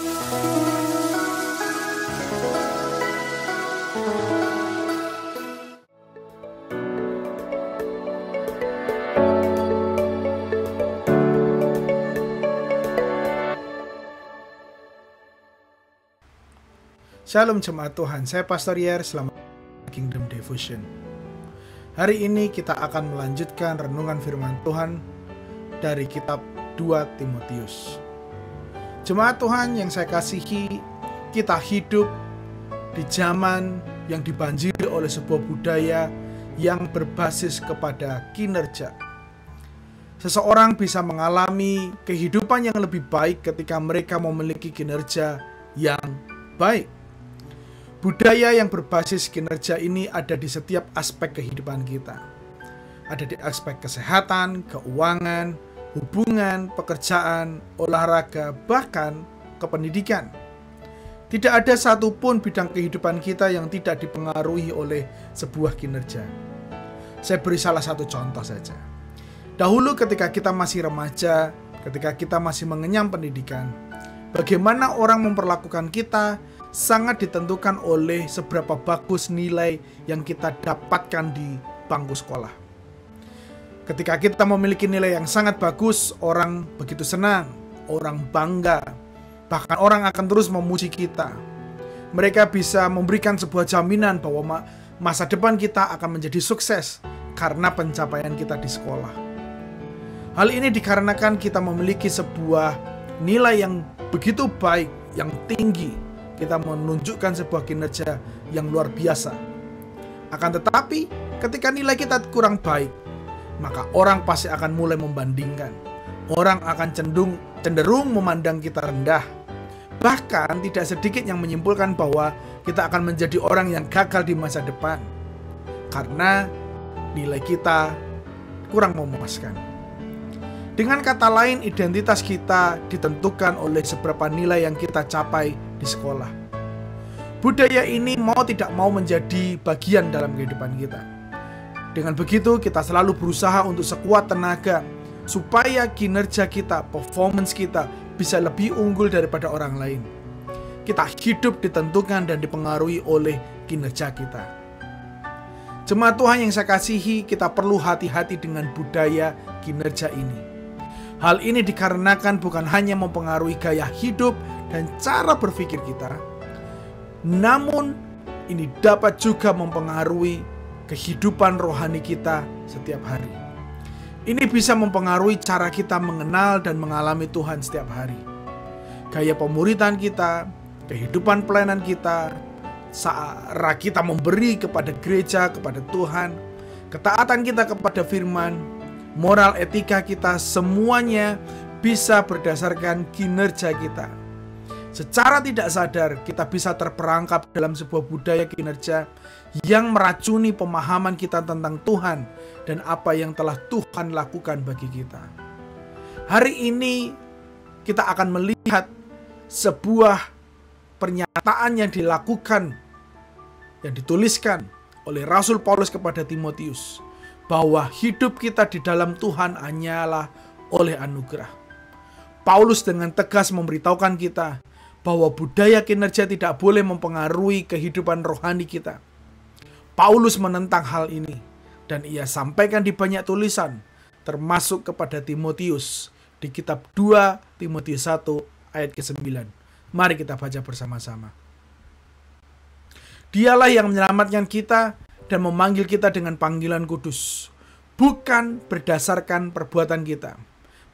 Shalom jemaat Tuhan, saya Pastor Yer, selamat Kingdom Devotion. Hari ini kita akan melanjutkan renungan firman Tuhan dari kitab 2 Timotius. Jemaat Tuhan yang saya kasihi, kita hidup di zaman yang dibanjiri oleh sebuah budaya yang berbasis kepada kinerja. Seseorang bisa mengalami kehidupan yang lebih baik ketika mereka memiliki kinerja yang baik. Budaya yang berbasis kinerja ini ada di setiap aspek kehidupan kita. Ada di aspek kesehatan, keuangan, hubungan, pekerjaan, olahraga, bahkan kependidikan. Tidak ada satupun bidang kehidupan kita yang tidak dipengaruhi oleh sebuah kinerja. Saya beri salah satu contoh saja. Dahulu ketika kita masih remaja, ketika kita masih mengenyam pendidikan, bagaimana orang memperlakukan kita sangat ditentukan oleh seberapa bagus nilai yang kita dapatkan di bangku sekolah. Ketika kita memiliki nilai yang sangat bagus, orang begitu senang, orang bangga, bahkan orang akan terus memuji kita. Mereka bisa memberikan sebuah jaminan bahwa masa depan kita akan menjadi sukses karena pencapaian kita di sekolah. Hal ini dikarenakan kita memiliki sebuah nilai yang begitu baik, yang tinggi. Kita menunjukkan sebuah kinerja yang luar biasa. Akan tetapi, ketika nilai kita kurang baik, maka orang pasti akan mulai membandingkan. Orang akan cenderung memandang kita rendah. Bahkan tidak sedikit yang menyimpulkan bahwa kita akan menjadi orang yang gagal di masa depan. Karena nilai kita kurang memuaskan. Dengan kata lain, identitas kita ditentukan oleh seberapa nilai yang kita capai di sekolah. Budaya ini mau tidak mau menjadi bagian dalam kehidupan kita. Dengan begitu, kita selalu berusaha untuk sekuat tenaga supaya kinerja kita, performance kita bisa lebih unggul daripada orang lain. Kita hidup ditentukan dan dipengaruhi oleh kinerja kita. Jemaat Tuhan yang saya kasihi, kita perlu hati-hati dengan budaya kinerja ini. Hal ini dikarenakan bukan hanya mempengaruhi gaya hidup dan cara berpikir kita, namun ini dapat juga mempengaruhi kehidupan rohani kita setiap hari. Ini bisa mempengaruhi cara kita mengenal dan mengalami Tuhan setiap hari. Gaya pemuridan kita, kehidupan pelayanan kita, cara kita memberi kepada gereja, kepada Tuhan, ketaatan kita kepada firman, moral etika kita, semuanya bisa berdasarkan kinerja kita. Secara tidak sadar, kita bisa terperangkap dalam sebuah budaya kinerja yang meracuni pemahaman kita tentang Tuhan dan apa yang telah Tuhan lakukan bagi kita. Hari ini kita akan melihat sebuah pernyataan yang dilakukan, yang dituliskan oleh Rasul Paulus kepada Timotius, bahwa hidup kita di dalam Tuhan hanyalah oleh anugerah. Paulus dengan tegas memberitahukan kita bahwa budaya kinerja tidak boleh mempengaruhi kehidupan rohani kita. Paulus menentang hal ini dan ia sampaikan di banyak tulisan, termasuk kepada Timotius di kitab 2 Timotius 1 ayat ke-9. Mari kita baca bersama-sama. Dialah yang menyelamatkan kita dan memanggil kita dengan panggilan kudus, bukan berdasarkan perbuatan kita,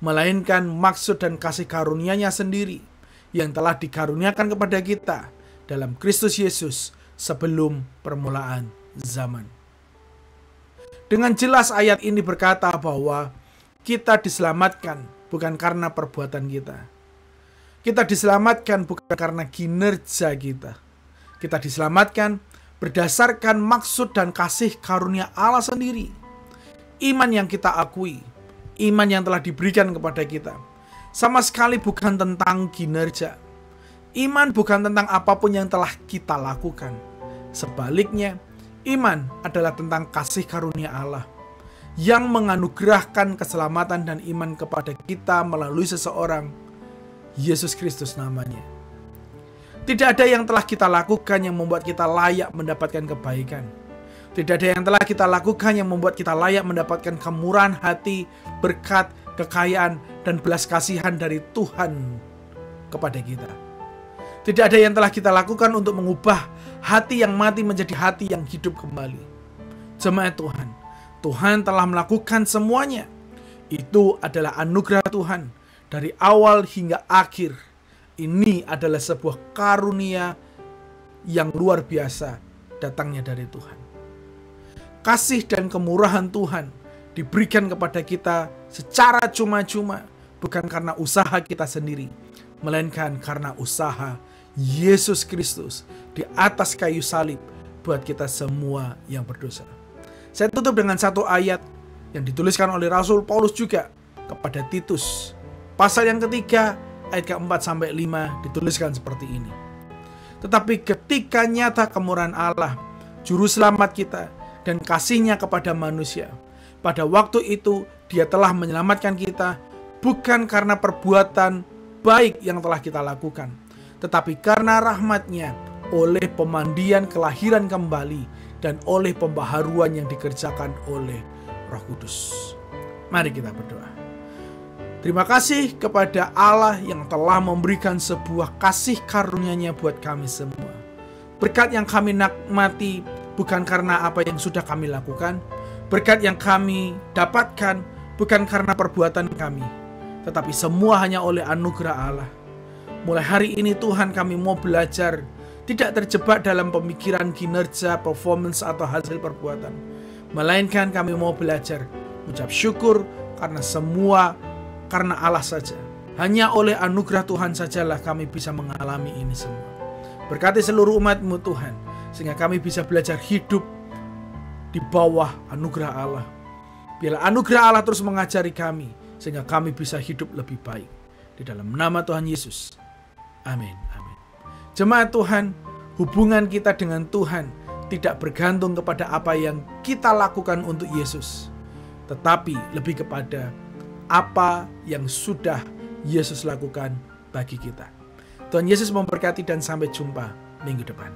melainkan maksud dan kasih karunia-Nya sendiri yang telah dikaruniakan kepada kita dalam Kristus Yesus sebelum permulaan zaman. Dengan jelas ayat ini berkata bahwa kita diselamatkan bukan karena perbuatan kita. Kita diselamatkan bukan karena kinerja kita. Kita diselamatkan berdasarkan maksud dan kasih karunia Allah sendiri. Iman yang kita akui, iman yang telah diberikan kepada kita, sama sekali bukan tentang kinerja. Iman bukan tentang apapun yang telah kita lakukan. Sebaliknya, iman adalah tentang kasih karunia Allah yang menganugerahkan keselamatan dan iman kepada kita melalui seseorang, Yesus Kristus namanya. Tidak ada yang telah kita lakukan yang membuat kita layak mendapatkan kebaikan. Tidak ada yang telah kita lakukan yang membuat kita layak mendapatkan kemurahan hati, berkat, kekayaan, dan belas kasihan dari Tuhan kepada kita. Tidak ada yang telah kita lakukan untuk mengubah hati yang mati menjadi hati yang hidup kembali. Jemaat Tuhan, Tuhan telah melakukan semuanya. Itu adalah anugerah Tuhan dari awal hingga akhir. Ini adalah sebuah karunia yang luar biasa datangnya dari Tuhan. Kasih dan kemurahan Tuhan diberikan kepada kita secara cuma-cuma, bukan karena usaha kita sendiri, melainkan karena usaha Yesus Kristus di atas kayu salib buat kita semua yang berdosa. Saya tutup dengan satu ayat yang dituliskan oleh Rasul Paulus juga kepada Titus. Pasal yang ketiga, ayat ke-4-5 dituliskan seperti ini. Tetapi ketika nyata kemurahan Allah, Juru Selamat kita, dan kasih-Nya kepada manusia, pada waktu itu Dia telah menyelamatkan kita, bukan karena perbuatan baik yang telah kita lakukan, tetapi karena rahmat-Nya, oleh pemandian kelahiran kembali, dan oleh pembaharuan yang dikerjakan oleh Roh Kudus. Mari kita berdoa. Terima kasih kepada Allah yang telah memberikan sebuah kasih karunia-Nya buat kami semua. Berkat yang kami nikmati bukan karena apa yang sudah kami lakukan. Berkat yang kami dapatkan bukan karena perbuatan kami, tetapi semua hanya oleh anugerah Allah. Mulai hari ini Tuhan, kami mau belajar tidak terjebak dalam pemikiran kinerja, performance, atau hasil perbuatan. Melainkan kami mau belajar ucap syukur karena semua karena Allah saja. Hanya oleh anugerah Tuhan sajalah kami bisa mengalami ini semua. Berkati seluruh umat-Mu Tuhan, sehingga kami bisa belajar hidup di bawah anugerah Allah. Biarlah anugerah Allah terus mengajari kami, sehingga kami bisa hidup lebih baik. Di dalam nama Tuhan Yesus. Amin. Amin. Jemaat Tuhan, hubungan kita dengan Tuhan tidak bergantung kepada apa yang kita lakukan untuk Yesus, tetapi lebih kepada apa yang sudah Yesus lakukan bagi kita. Tuhan Yesus memberkati dan sampai jumpa minggu depan.